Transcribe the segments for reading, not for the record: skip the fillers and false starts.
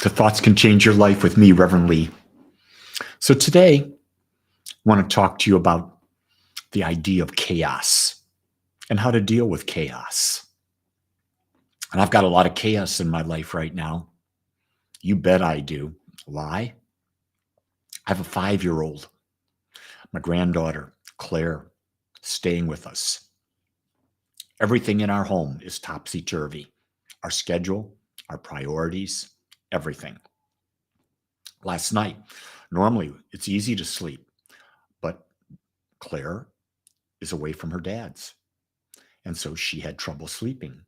to Thoughts Can Change Your Life with me, Reverend Lee. So today, I want to talk to you about the idea of chaos and how to deal with chaos. And I've got a lot of chaos in my life right now. You bet I do. Why? I have a 5-year-old, my granddaughter, Claire, staying with us. Everything in our home is topsy-turvy. Our schedule, our priorities, everything. Last night, normally it's easy to sleep, but Claire is away from her dad's. And so she had trouble sleeping.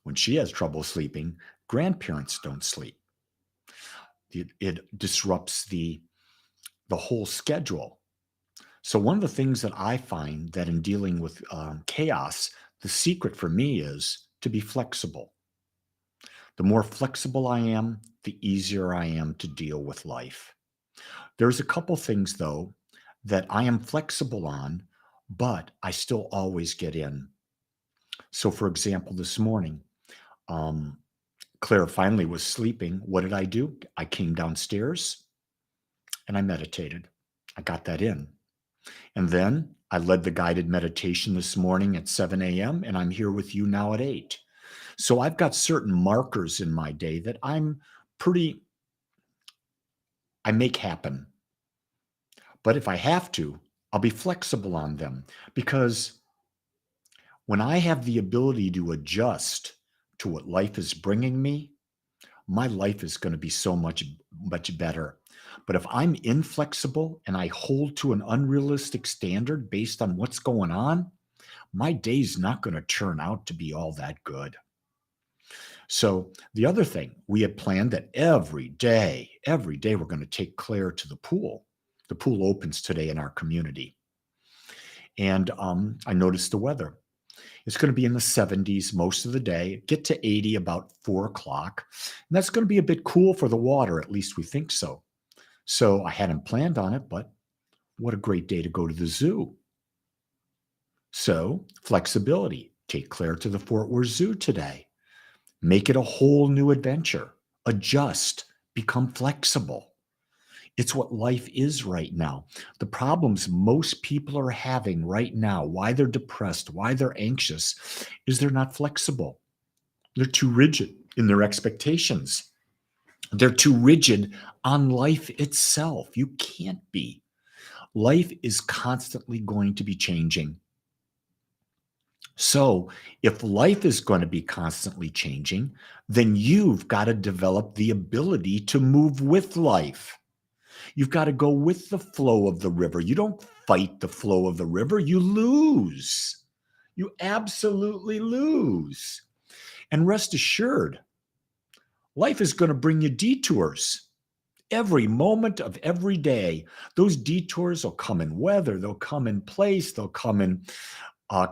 When she has trouble sleeping, grandparents don't sleep. It disrupts the whole schedule. So one of the things that I find that in dealing with chaos, the secret for me is to be flexible. The more flexible I am, the easier I am to deal with life. There's a couple things, though, that I am flexible on, but I still always get in. So, for example, this morning, Claire finally was sleeping. What did I do? I came downstairs and I meditated. I got that in. And then I led the guided meditation this morning at 7 a.m., and I'm here with you now at 8. So I've got certain markers in my day that I make happen. But if I have to, I'll be flexible on them, because when I have the ability to adjust to what life is bringing me, my life is going to be so much better. But if I'm inflexible and I hold to an unrealistic standard based on what's going on, my day's not going to turn out to be all that good. So the other thing, we had planned that every day, we're going to take Claire to the pool. The pool opens today in our community. And I noticed the weather. It's going to be in the 70s most of the day, get to 80 about 4 o'clock. And that's going to be a bit cool for the water, at least we think so. So I hadn't planned on it, but what a great day to go to the zoo. So flexibility, take Claire to the Fort Worth Zoo today. Make it a whole new adventure. Adjust, become flexible. It's what life is right now. The problems most people are having right now, why they're depressed, why they're anxious, is they're not flexible. They're too rigid in their expectations. They're too rigid on life itself. You can't be. Life is constantly going to be changing. So if life is going to be constantly changing, then you've got to develop the ability to move with life. You've got to go with the flow of the river. You don't fight the flow of the river. You lose. You absolutely lose. And rest assured, life is going to bring you detours. Every moment of every day, those detours will come in weather. They'll come in place. They'll come in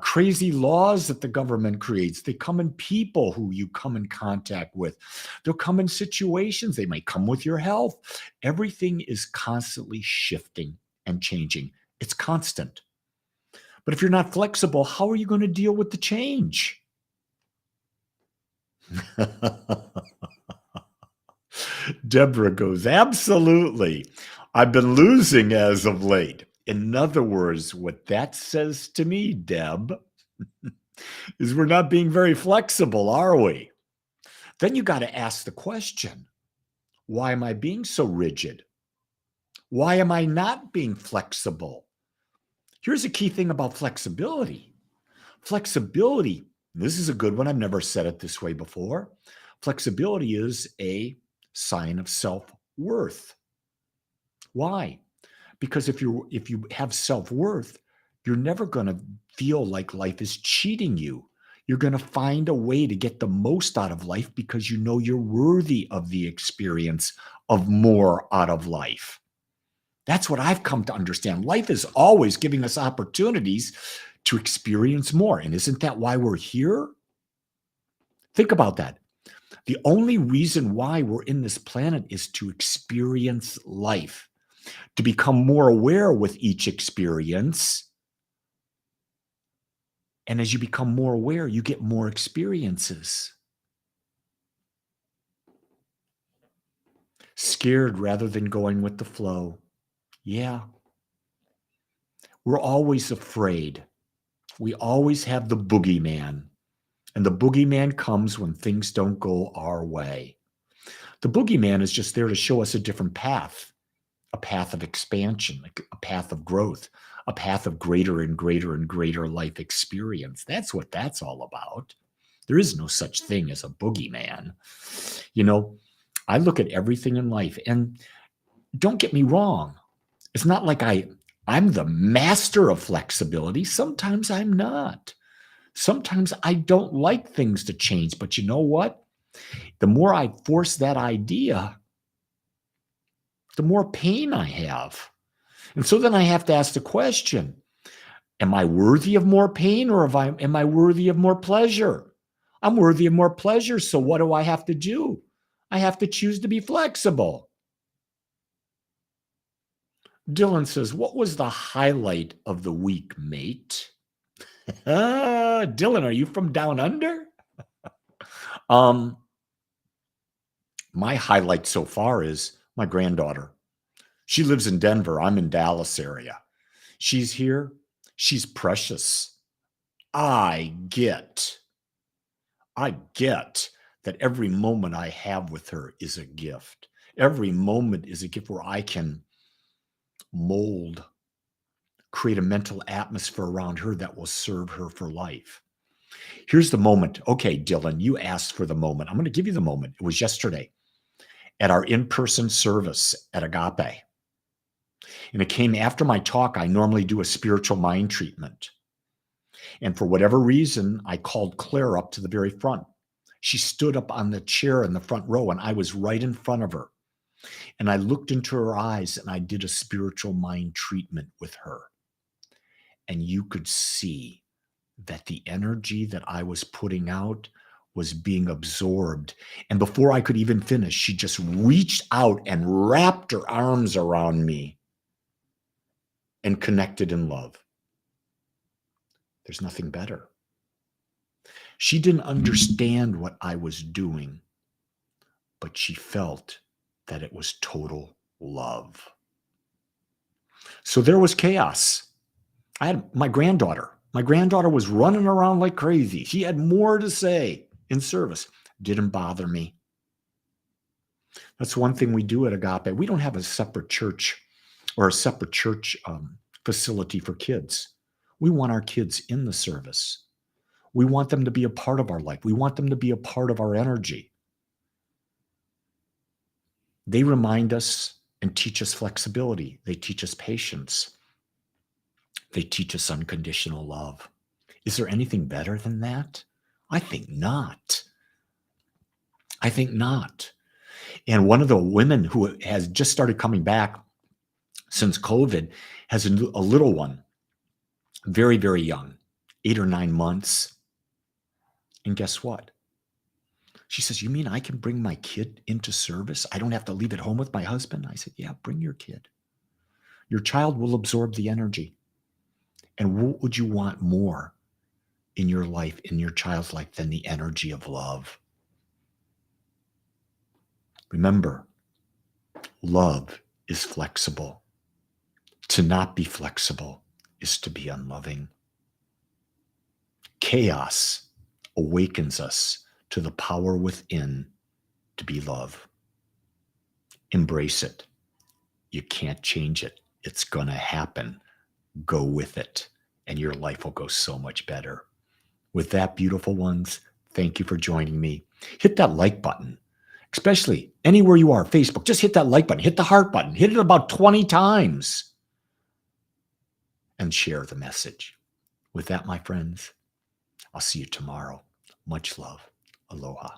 crazy laws that the government creates. They come in people who you come in contact with. They'll come in situations. They may come with your health. Everything is constantly shifting and changing. It's constant. But if you're not flexible, how are you going to deal with the change? Deborah goes, absolutely. I've been losing as of late. In other words, what that says to me, Deb, is we're not being very flexible, are we? Then you got to ask the question, why am I being so rigid? Why am I not being flexible? Here's a key thing about flexibility. Flexibility, this is a good one. I've never said it this way before. Flexibility is a sign of self-worth. Why? Because if you have self-worth, you're never going to feel like life is cheating you. You're going to find a way to get the most out of life because you know you're worthy of the experience of more out of life. That's what I've come to understand. Life is always giving us opportunities to experience more. And isn't that why we're here? Think about that. The only reason why we're in this planet is to experience life, to become more aware with each experience. And as you become more aware, you get more experiences. scared rather than going with the flow. Yeah, we're always afraid. We always have the boogeyman, and the boogeyman comes when things don't go our way. The boogeyman is just there to show us a different path, a path of expansion, a path of growth, a path of greater and greater and greater life experience. That's what that's all about. There is no such thing as a boogeyman. You know, I look at everything in life, and don't get me wrong. It's not like I'm the master of flexibility. Sometimes I'm not. Sometimes I don't like things to change, but you know what? The more I force that idea, the more pain I have. And so then I have to ask the question, am I worthy of more pain, or am I worthy of more pleasure? I'm worthy of more pleasure. So what do I have to do? I have to choose to be flexible. Dylan says, what was the highlight of the week, mate? Dylan, are you from down under? My highlight so far is my granddaughter. She lives in Denver. I'm in Dallas area. She's here. She's precious. I get that every moment I have with her is a gift. Every moment is a gift where I can mold, create a mental atmosphere around her that will serve her for life. Here's the moment. Okay, Dylan, you asked for the moment. I'm going to give you the moment. It was yesterday at our in-person service at Agape. And it came after my talk. I normally do a spiritual mind treatment. And for whatever reason, I called Claire up to the very front. She stood up on the chair in the front row, and I was right in front of her. And I looked into her eyes, and I did a spiritual mind treatment with her. And you could see that the energy that I was putting out was being absorbed. And before I could even finish, she just reached out and wrapped her arms around me and connected in love. There's nothing better. She didn't understand what I was doing, but she felt that it was total love. So there was chaos. I had my granddaughter. My granddaughter was running around like crazy. She had more to say in service. Didn't bother me. That's one thing we do at Agape. We don't have a separate church or a separate church facility for kids. We want our kids in the service. We want them to be a part of our life. We want them to be a part of our energy. They remind us and teach us flexibility. They teach us patience. They teach us unconditional love. Is there anything better than that? I think not. I think not. And one of the women who has just started coming back since COVID has a little one, very, very young, 8 or 9 months. And guess what? She says, you mean I can bring my kid into service? I don't have to leave it home with my husband? I said, yeah, bring your kid. Your child will absorb the energy. And what would you want more in your life, in your child's life, than the energy of love? Remember, love is flexible. To not be flexible is to be unloving. Chaos awakens us to the power within to be love. Embrace it. You can't change it. It's going to happen. Go with it, and your life will go so much better. With that, beautiful ones, thank you for joining me. Hit that like button, especially anywhere you are, Facebook. Just hit that like button. Hit the heart button. Hit it about 20 times and share the message. With that, my friends, I'll see you tomorrow. Much love. Aloha.